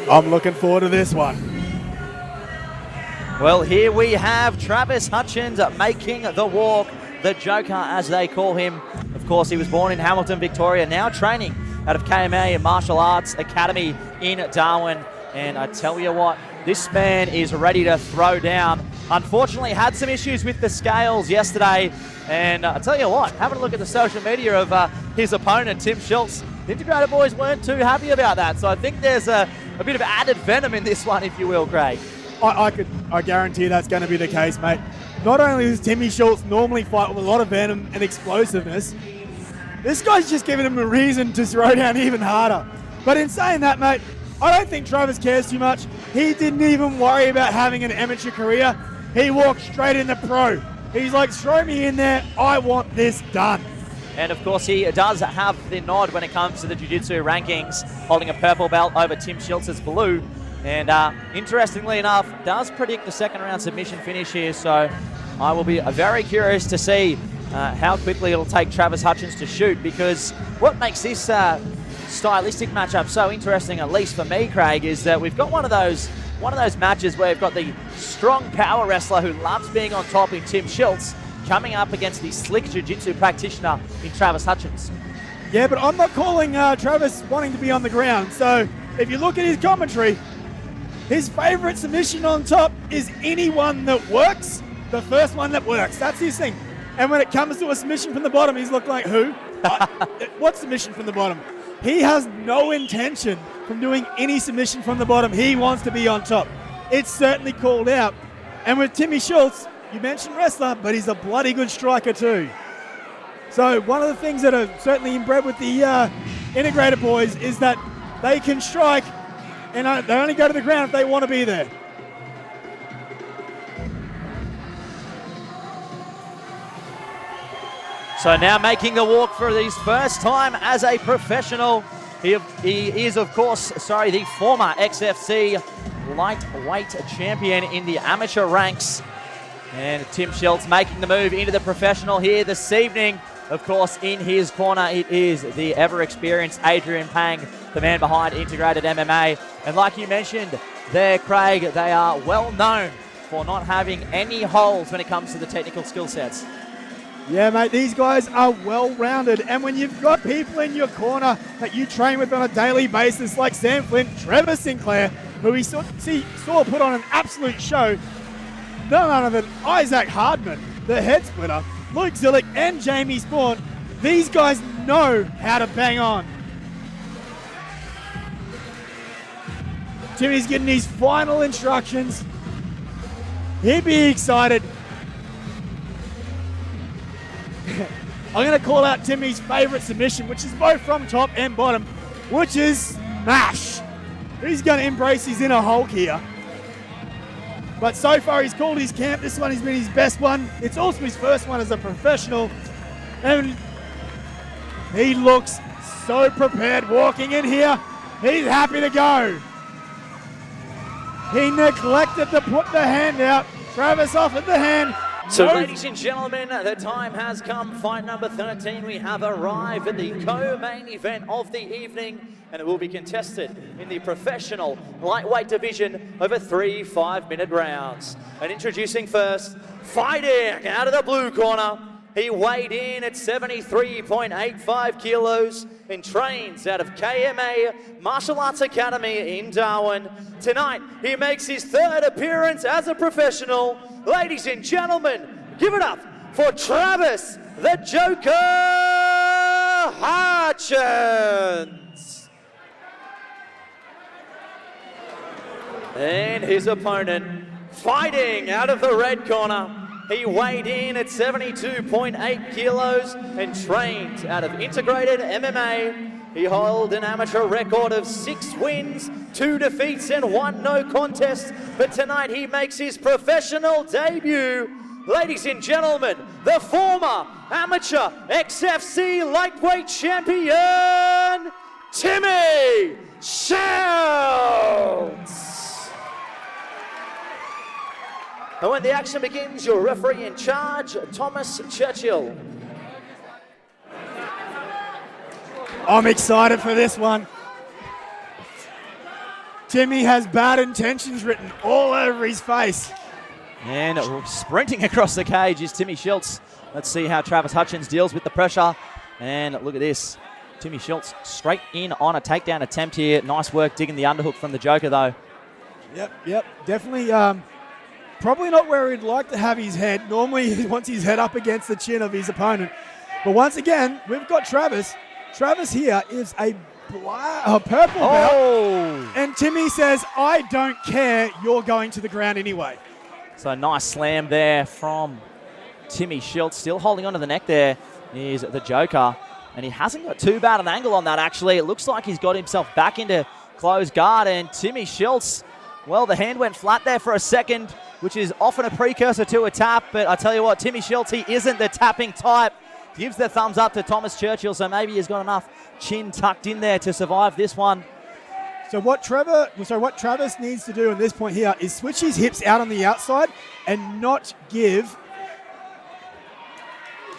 I'm looking forward to this one. Well, here we have Travis Hutchins making the walk, the Joker as they call him. Of course, he was born in Hamilton, Victoria, now training out of KMA Martial Arts Academy in Darwin. And I tell you what, this man is ready to throw down. Unfortunately, had some issues with the scales yesterday. And I tell you what, having a look at the social media of his opponent, Tim Schulz, the Integrated boys weren't too happy about that. So I think there's a bit of added venom in this one, if you will, Craig. I guarantee that's going to be the case, mate. Not only does Timmy Schulz normally fight with a lot of venom and explosiveness, this guy's just giving him a reason to throw down even harder. But in saying that, mate, I don't think Travis cares too much. He didn't even worry about having an amateur career. He walked straight into pro. He's like, throw me in there. I want this done. And of course, he does have the nod when it comes to the jiu-jitsu rankings, holding a purple belt over Tim Schulz's blue. And interestingly enough, does predict the second round submission finish here. So I will be very curious to see how quickly it'll take Travis Hutchins to shoot, because what makes this stylistic matchup so interesting, at least for me, Craig, is that we've got one of those matches where we've got the strong power wrestler who loves being on top in Tim Schulz coming up against the slick jiu-jitsu practitioner in Travis Hutchins. Yeah, but I'm not calling Travis wanting to be on the ground. So if you look at his commentary, his favorite submission on top is anyone that works, the first one that works. That's his thing. And when it comes to a submission from the bottom, he's looking like, who? What submission from the bottom? He has no intention from doing any submission from the bottom. He wants to be on top. It's certainly called out. And with Timmy Schulz, you mentioned wrestler, but he's a bloody good striker too. So one of the things that are certainly inbred with the integrated boys is that they can strike, and they only go to the ground if they want to be there. So now making the walk for his first time as a professional. He is, of course, the former XFC lightweight champion in the amateur ranks. And Tim Schulz making the move into the professional here this evening. Of course, in his corner, it is the ever-experienced Adrian Pang, the man behind Integrated MMA. And like you mentioned there, Craig, they are well known for not having any holes when it comes to the technical skill sets. Yeah, mate, these guys are well-rounded. And when you've got people in your corner that you train with on a daily basis, like Sam Flint, Trevor Sinclair, who we saw put on an absolute show, none other than Isaac Hardman, the head splitter, Luke Zillick, and Jamie Spawn, these guys know how to bang on. Timmy's getting his final instructions. He'd be excited. I'm going to call out Timmy's favorite submission, which is both from top and bottom, which is smash. He's going to embrace his inner Hulk here. But so far he's called his camp. This one has been his best one. It's also his first one as a professional. And he looks so prepared walking in here. He's happy to go. He neglected to put the hand out. Travis offered the hand. So, ladies and gentlemen, the time has come. Fight number 13. We have arrived at the co-main event of the evening, and it will be contested in the professional lightweight division over 3 5-minute rounds. And introducing first, fighting out of the blue corner. He weighed in at 73.85 kilos and trains out of KMA Martial Arts Academy in Darwin. Tonight, he makes his third appearance as a professional. Ladies and gentlemen, give it up for Travis, the Joker Hutchins. And his opponent, fighting out of the red corner. He weighed in at 72.8 kilos and trained out of Integrated MMA. He held an amateur record of 6 wins, 2 defeats, and 1 no contest. But tonight he makes his professional debut. Ladies and gentlemen, the former amateur XFC lightweight champion, Timmy Schulz. And when the action begins, your referee in charge, Thomas Churchill. I'm excited for this one. Timmy has bad intentions written all over his face. And sprinting across the cage is Timmy Schulz. Let's see how Travis Hutchins deals with the pressure. And look at this. Timmy Schulz straight in on a takedown attempt here. Nice work digging the underhook from the Joker, though. Yep. Definitely probably not where he'd like to have his head. Normally he wants his head up against the chin of his opponent. But once again, we've got Travis. Travis here is a purple belt. And Timmy says, I don't care, you're going to the ground anyway. So nice slam there from Timmy Schulz. Still holding onto the neck there is the Joker. And he hasn't got too bad an angle on that, actually. It looks like he's got himself back into closed guard. And Timmy Schulz, well, the hand went flat there for a second, which is often a precursor to a tap. But I tell you what, Timmy Schulz, he isn't the tapping type. Gives the thumbs up to Thomas Churchill, so maybe he's got enough chin tucked in there to survive this one. So what Travis needs to do on this point here is switch his hips out on the outside and not give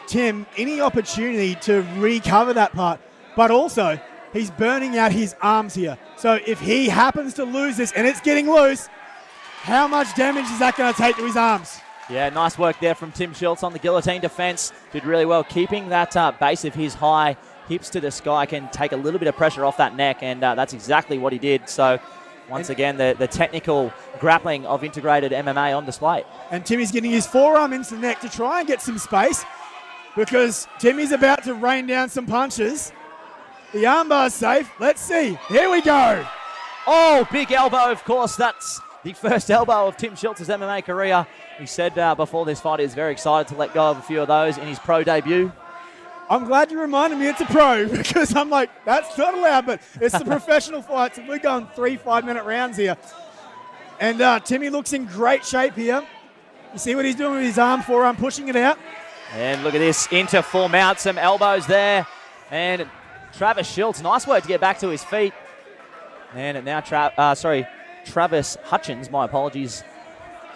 Tim any opportunity to recover that part. But also, he's burning out his arms here. So if he happens to lose this and it's getting loose, how much damage is that going to take to his arms? Yeah, nice work there from Tim Schulz on the guillotine defense. Did really well keeping that base of his high hips to the sky. Can take a little bit of pressure off that neck, and that's exactly what he did. So once again, the technical grappling of integrated MMA on display. And Timmy's getting his forearm into the neck to try and get some space because Timmy's about to rain down some punches. The armbar's safe. Let's see. Here we go. Oh, big elbow, of course. That's the first elbow of Tim Schulz's MMA career. He said before this fight he was very excited to let go of a few of those in his pro debut. I'm glad you reminded me it's a pro because I'm like, that's not allowed, but it's the professional fights. And we're going 3 5-minute rounds here. And Timmy looks in great shape here. You see what he's doing with his forearm, pushing it out. And look at this, into full mount, some elbows there. And Travis Schulz, nice work to get back to his feet. And now Travis Hutchins, my apologies.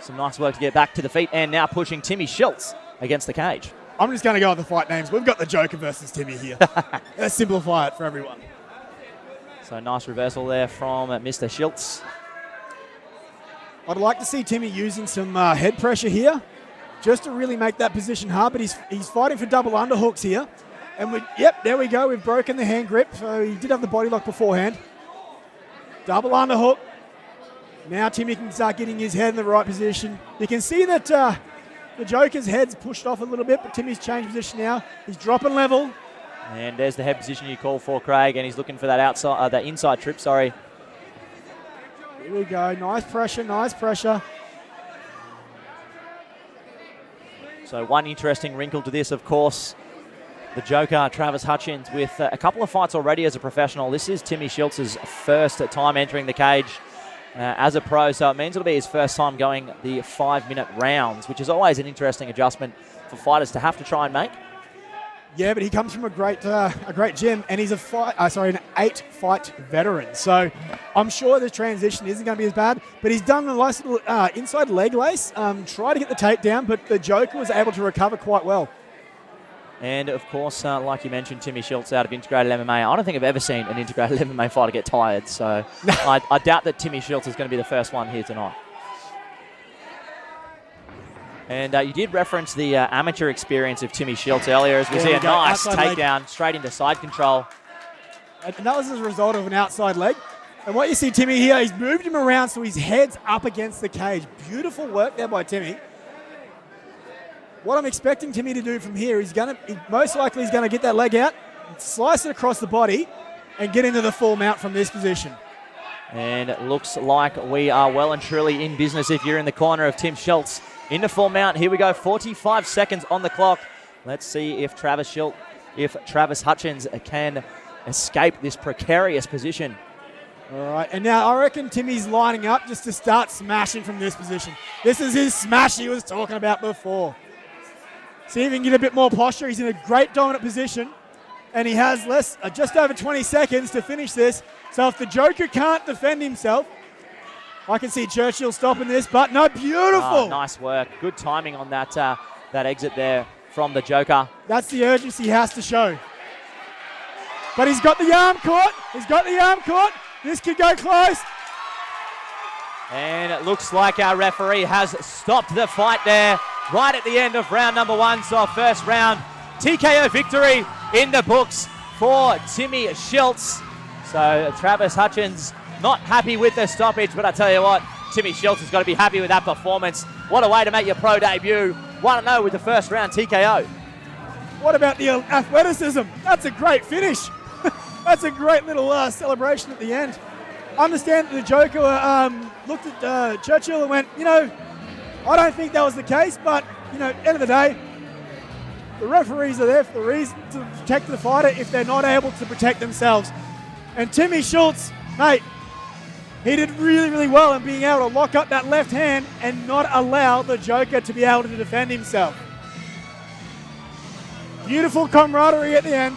Some nice work to get back to the feet, and now pushing Timmy Schulz against the cage. I'm just going to go with the fight names. We've got the Joker versus Timmy here. Let's simplify it for everyone. So nice reversal there from Mr. Schulz. I'd like to see Timmy using some head pressure here just to really make that position hard, but he's fighting for double underhooks here. And there we go. We've broken the hand grip, so he did have the body lock beforehand. Double underhook. Now Timmy can start getting his head in the right position. You can see that the Joker's head's pushed off a little bit, but Timmy's changed position now. He's dropping level. And there's the head position you call for, Craig, and he's looking for that inside trip, sorry. Here we go. Nice pressure, nice pressure. So one interesting wrinkle to this, of course, the Joker, Travis Hutchins, with a couple of fights already as a professional. This is Timmy Schulz's first time entering the cage as a pro, so it means it'll be his first time going the 5-minute rounds, which is always an interesting adjustment for fighters to have to try and make. Yeah, but he comes from a great gym, and he's an 8-fight veteran. So I'm sure the transition isn't going to be as bad, but he's done a nice little inside leg lace, tried to get the takedown, but the Joker was able to recover quite well. And, of course, like you mentioned, Timmy Schulz out of Integrated MMA. I don't think I've ever seen an Integrated MMA fighter get tired, so I doubt that Timmy Schulz is going to be the first one here tonight. And you did reference the amateur experience of Timmy Schulz earlier, as we see a nice takedown straight into side control. And that was as a result of an outside leg. And what you see Timmy here, he's moved him around so his head's up against the cage. Beautiful work there by Timmy. What I'm expecting Timmy to do from here is most likely he's going to get that leg out, slice it across the body, and get into the full mount from this position. And it looks like we are well and truly in business if you're in the corner of Tim Schulz. Into full mount. Here we go. 45 seconds on the clock. Let's see if Travis Hutchins can escape this precarious position. All right, and now I reckon Timmy's lining up just to start smashing from this position. This is his smash he was talking about before. See if he can get a bit more posture. He's in a great dominant position, and he has just over 20 seconds to finish this. So if the Joker can't defend himself, I can see Churchill stopping this, but no, beautiful. Oh, nice work. Good timing on that exit there from the Joker. That's the urgency he has to show. But he's got the arm caught. He's got the arm caught. This could go close. And it looks like our referee has stopped the fight there right at the end of round number 1. So our first round TKO victory in the books for Timmy Schulz. So Travis Hutchins not happy with the stoppage, but I tell you what, Timmy Schulz has got to be happy with that performance. What a way to make your pro debut. 1-0 with the first round TKO. What about the athleticism? That's a great finish. That's a great little celebration at the end. I understand that the Joker looked at Churchill and went, I don't think that was the case, but, end of the day, the referees are there for the reason to protect the fighter if they're not able to protect themselves. And Timmy Schulz, mate, he did really, really well in being able to lock up that left hand and not allow the Joker to be able to defend himself. Beautiful camaraderie at the end.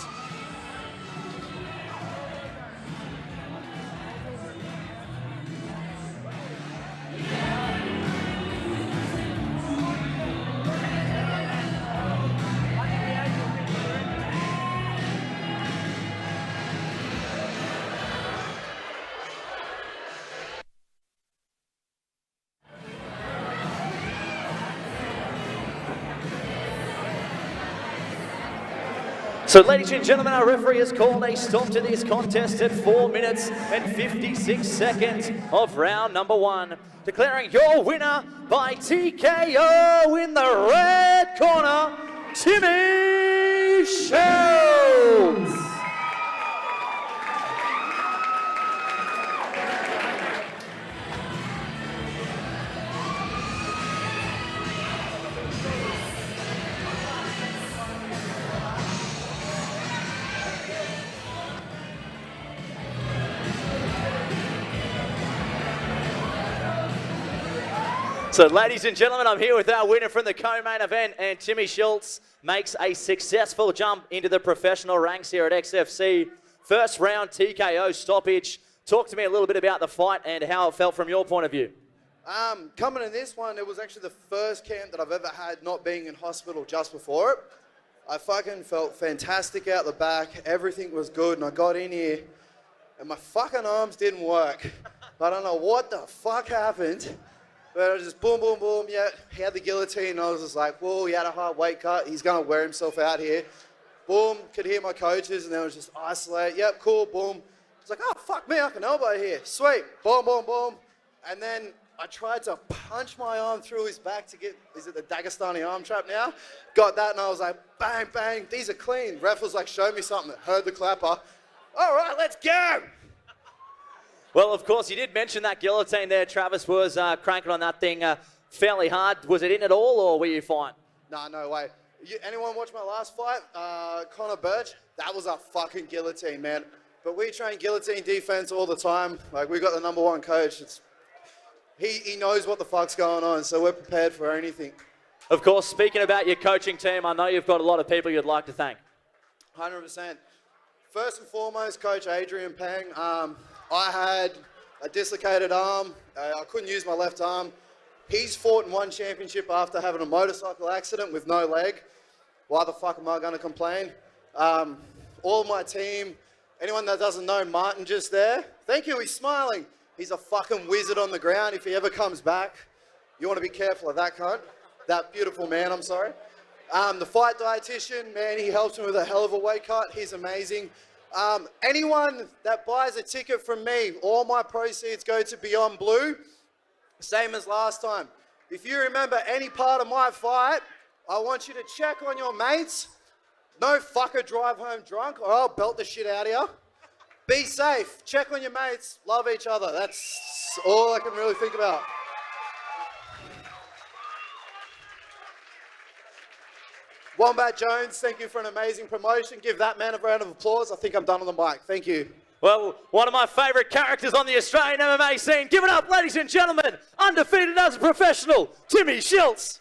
So ladies and gentlemen, our referee has called a stop to this contest at 4 minutes and 56 seconds of round number 1. Declaring your winner by TKO in the red corner, Timmy Schulz. So ladies and gentlemen, I'm here with our winner from the co-main event, and Timmy Schulz makes a successful jump into the professional ranks here at XFC. First round TKO stoppage. Talk to me a little bit about the fight and how it felt from your point of view. Coming in this one, it was actually the first camp that I've ever had not being in hospital just before it. I fucking felt fantastic out the back. Everything was good, and I got in here, and my fucking arms didn't work. I don't know what the fuck happened. But I just boom, boom, boom, yeah, he had the guillotine, and I was just like, whoa, he had a hard weight cut, he's gonna wear himself out here. Boom, could hear my coaches, and then it was just isolate, yep, cool, boom. It's like, oh, fuck me, I can elbow here, sweet, boom, boom, boom. And then I tried to punch my arm through his back to get, is it the Dagestani arm trap now? Got that, and I was like, bang, bang, these are clean. Ref was like, show me something, heard the clapper. All right, let's go. Well, of course, you did mention that guillotine there. Travis was cranking on that thing fairly hard. Was it in at all, or were you fine? Nah, no way. Anyone watch my last fight? Connor Birch? That was a fucking guillotine, man. But we train guillotine defense all the time. Like, we got the #1 coach. He knows what the fuck's going on, so we're prepared for anything. Of course, speaking about your coaching team, I know you've got a lot of people you'd like to thank. 100%. First and foremost, Coach Adrian Pang. I had a dislocated arm. I couldn't use my left arm. He's fought and won championship after having a motorcycle accident with no leg. Why the fuck am I going to complain? All my team, anyone that doesn't know Martin just there, thank you, he's smiling. He's a fucking wizard on the ground. If he ever comes back, you want to be careful of that cunt. That beautiful man, I'm sorry. The fight dietitian, man, he helps me with a hell of a weight cut. He's amazing. Anyone that buys a ticket from me, all my proceeds go to Beyond Blue, same as last time. If you remember any part of my fight, I want you to check on your mates. No fucker drive home drunk or I'll belt the shit out of you. Be safe, check on your mates, love each other. That's all I can really think about. Wombat Jones, thank you for an amazing promotion. Give that man a round of applause. I think I'm done on the mic. Thank you. Well, one of my favourite characters on the Australian MMA scene. Give it up, ladies and gentlemen. Undefeated as a professional, Timmy Schulz.